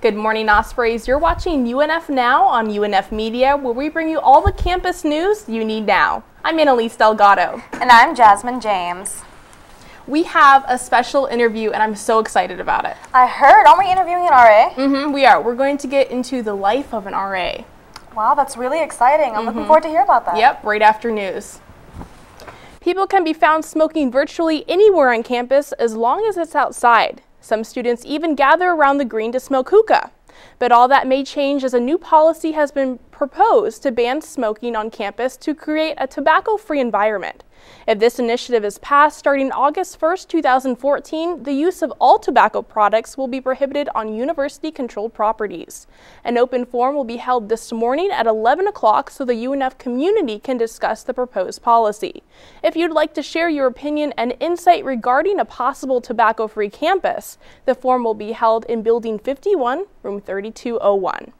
Good morning, Ospreys. You're watching UNF Now on UNF Media, where we bring you all the campus news you need now. I'm Annalise Delgado. And I'm Jasmine James. We have a special interview, and I'm so excited about it. I heard, aren't we interviewing an RA? We are. We're going to get into the life of an RA. Wow, that's really exciting. I'm looking forward to hear about that. Yep, right after news. People can be found smoking virtually anywhere on campus as long as it's outside. Some students even gather around the green to smoke hookah. But all that may change as a new policy has been proposed to ban smoking on campus to create a tobacco-free environment. If this initiative is passed starting August 1st, 2014, the use of all tobacco products will be prohibited on university-controlled properties. An open forum will be held this morning at 11 o'clock so the UNF community can discuss the proposed policy. If you'd like to share your opinion and insight regarding a possible tobacco-free campus, the forum will be held in Building 51, Room 3201.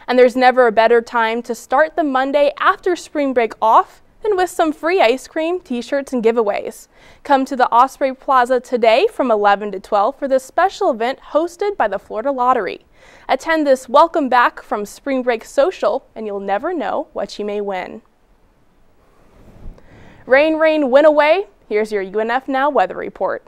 And there's never a better time to start the Monday after spring break off than with some free ice cream, t-shirts, and giveaways. Come to the Osprey Plaza today from 11 to 12 for this special event hosted by the Florida Lottery. Attend this welcome back from spring break social and you'll never know what you may win. Rain, rain, win away. Here's your UNF Now weather report.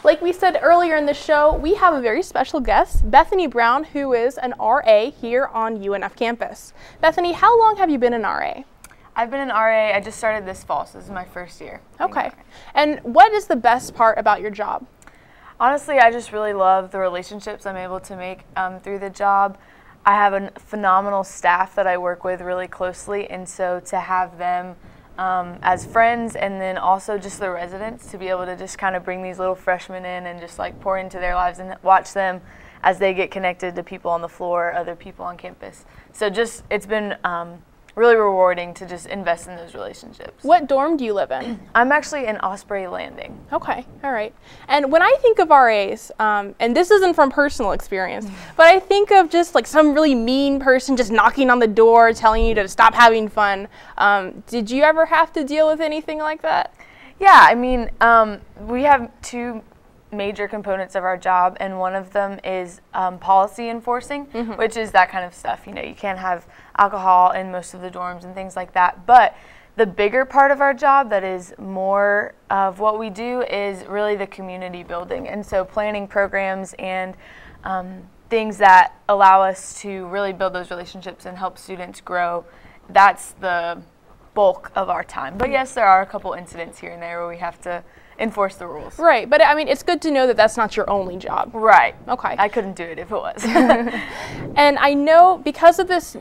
Like we said earlier in the show, we have a very special guest, Bethany Brown, who is an RA here on UNF campus. Bethany, how long have you been an RA? I've been an RA, I just started this fall, so this is my first year. Okay. And what is the best part about your job? Honestly, I just really love the relationships I'm able to make through the job. I have a phenomenal staff that I work with really closely, and so to have them as friends, and then also just the residents, to be able to just kind of bring these little freshmen in and just like pour into their lives and watch them as they get connected to people on the floor, other people on campus. So just, it's been really rewarding to just invest in those relationships. What dorm do you live in? I'm actually in Osprey Landing. Okay, all right. And when I think of RAs, and this isn't from personal experience, but I think of just like some really mean person just knocking on the door telling you to stop having fun. Did you ever have to deal with anything like that? Yeah, I mean, we have two major components of our job, and one of them is policy enforcing, which is that kind of stuff. You know, you can't have alcohol in most of the dorms and things like that. But the bigger part of our job that is more of what we do is really the community building. And so planning programs and things that allow us to really build those relationships and help students grow, that's the bulk of our time. But yes, there are a couple incidents here and there where we have to enforce the rules. Right, but I mean, it's good to know that that's not your only job. Right. Okay. I couldn't do it if it was. And I know because of this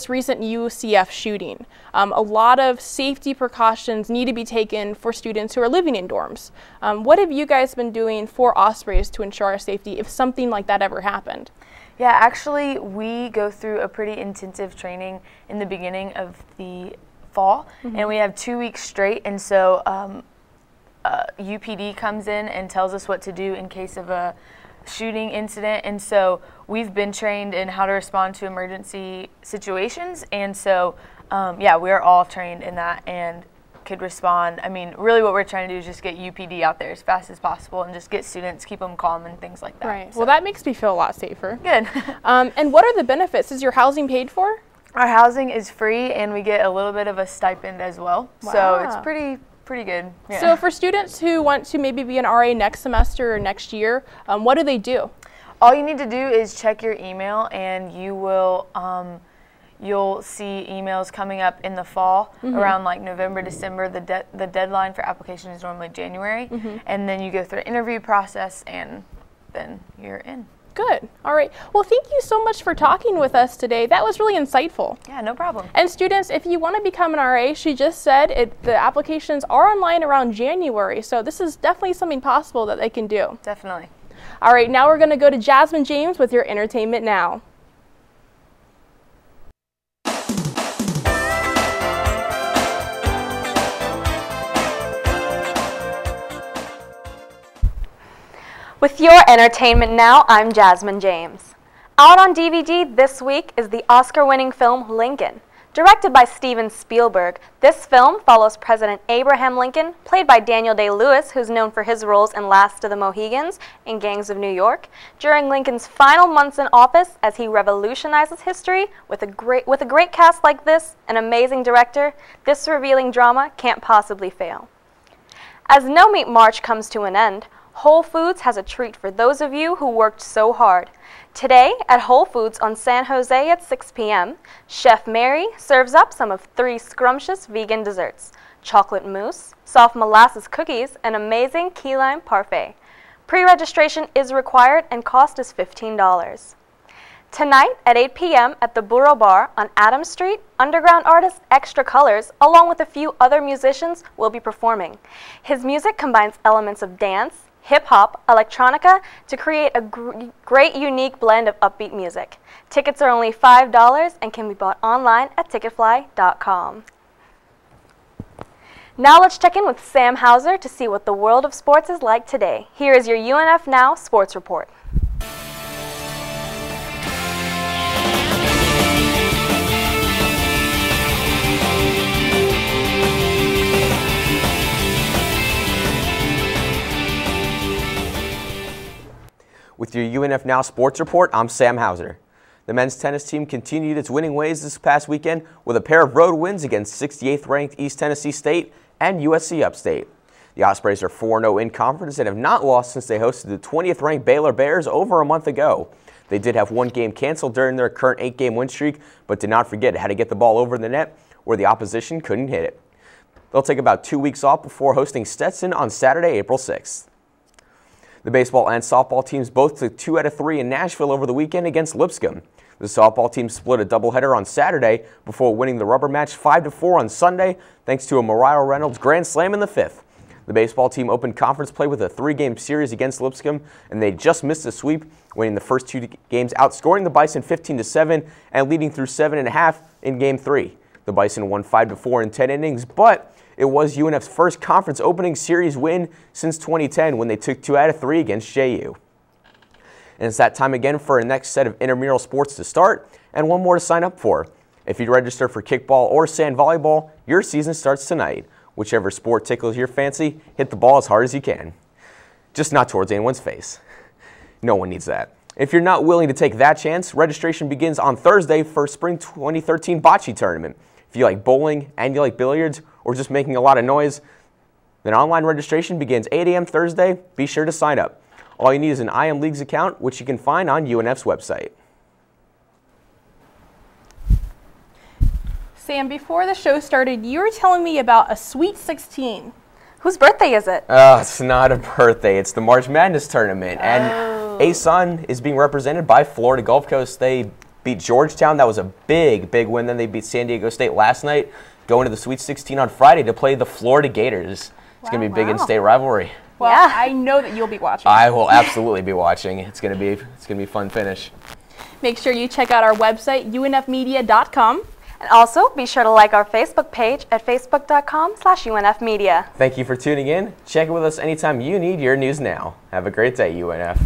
recent UCF shooting, a lot of safety precautions need to be taken for students who are living in dorms. What have you guys been doing for Ospreys to ensure our safety if something like that ever happened? Yeah, actually, we go through a pretty intensive training in the beginning of the fall, and we have 2 weeks straight, and so UPD comes in and tells us what to do in case of a shooting incident, and so we've been trained in how to respond to emergency situations, and so yeah, we're all trained in that and could respond. I mean, really what we're trying to do is just get UPD out there as fast as possible and just get students, keep them calm and things like that. Right. So. Well, that makes me feel a lot safer. Good. And what are the benefits? Is your housing paid for? Our housing is free, and we get a little bit of a stipend as well. Wow. So it's pretty good. Yeah. So for students who want to maybe be an RA next semester or next year, what do they do? All you need to do is check your email, and you will you'll see emails coming up in the fall around like November, December. The deadline for application is normally January, and then you go through an interview process, and then you're in. Good. All right. Well, thank you so much for talking with us today. That was really insightful. Yeah, no problem. And students, if you want to become an RA, she just said the applications are online around January, so this is definitely something possible that they can do. Definitely. All right, now we're going to go to Jasmine James with your Entertainment Now. With your entertainment now, I'm Jasmine James. Out on DVD this week is the Oscar-winning film Lincoln. Directed by Steven Spielberg, this film follows President Abraham Lincoln, played by Daniel Day-Lewis, who's known for his roles in Last of the Mohegans and Gangs of New York, during Lincoln's final months in office as he revolutionizes history. With a great cast like this, an amazing director, this revealing drama can't possibly fail. As No Meat March comes to an end, Whole Foods has a treat for those of you who worked so hard. Today at Whole Foods on San Jose at 6 p.m., Chef Mary serves up some of 3 scrumptious vegan desserts: chocolate mousse, soft molasses cookies, and amazing key lime parfait. Pre-registration is required and cost is $15. Tonight at 8 p.m. at the Burro Bar on Adams Street, underground artist Extra Colors, along with a few other musicians, will be performing. His music combines elements of dance, hip-hop, electronica to create a great, unique blend of upbeat music. Tickets are only $5 and can be bought online at ticketfly.com. Now let's check in with Sam Hauser to see what the world of sports is like today. Here is your UNF Now Sports Report. With your UNF Now Sports Report, I'm Sam Hauser. The men's tennis team continued its winning ways this past weekend with a pair of road wins against 68th ranked East Tennessee State and USC Upstate. The Ospreys are 4-0 in conference and have not lost since they hosted the 20th ranked Baylor Bears over a month ago. They did have one game canceled during their current 8-game win streak, but did not forget how to get the ball over the net where the opposition couldn't hit it. They'll take about 2 weeks off before hosting Stetson on Saturday, April 6th. The baseball and softball teams both took 2 out of 3 in Nashville over the weekend against Lipscomb. The softball team split a doubleheader on Saturday before winning the rubber match 5-4 on Sunday thanks to a Mariah Reynolds grand slam in the 5th. The baseball team opened conference play with a 3-game series against Lipscomb, and they just missed a sweep, winning the first 2 games, outscoring the Bison 15-7 and leading through 7.5 in Game 3. The Bison won 5-4 in 10 innings, but it was UNF's first conference opening series win since 2010 when they took 2 out of 3 against JU. And it's that time again for a next set of intramural sports to start and one more to sign up for. If you register for kickball or sand volleyball, your season starts tonight. Whichever sport tickles your fancy, hit the ball as hard as you can. Just not towards anyone's face. No one needs that. If you're not willing to take that chance, registration begins on Thursday for Spring 2013 Bocce Tournament. If you like bowling and you like billiards or just making a lot of noise, then online registration begins 8 a.m. Thursday. Be sure to sign up. All you need is an IM Leagues account, which you can find on UNF's website. Sam, before the show started, you were telling me about a Sweet 16. Whose birthday is it? It's not a birthday. It's the March Madness tournament. And ASUN is being represented by Florida Gulf Coast. They beat Georgetown. That was a big, big win. Then they beat San Diego State last night, going to the Sweet 16 on Friday to play the Florida Gators. It's going to be a big in-state rivalry. Well, Yeah. I know that you'll be watching. I will absolutely be watching. It's going to be a fun finish. Make sure you check out our website, unfmedia.com. And also, be sure to like our Facebook page at facebook.com/UNFmedia. Thank you for tuning in. Check in with us anytime you need your news now. Have a great day, UNF.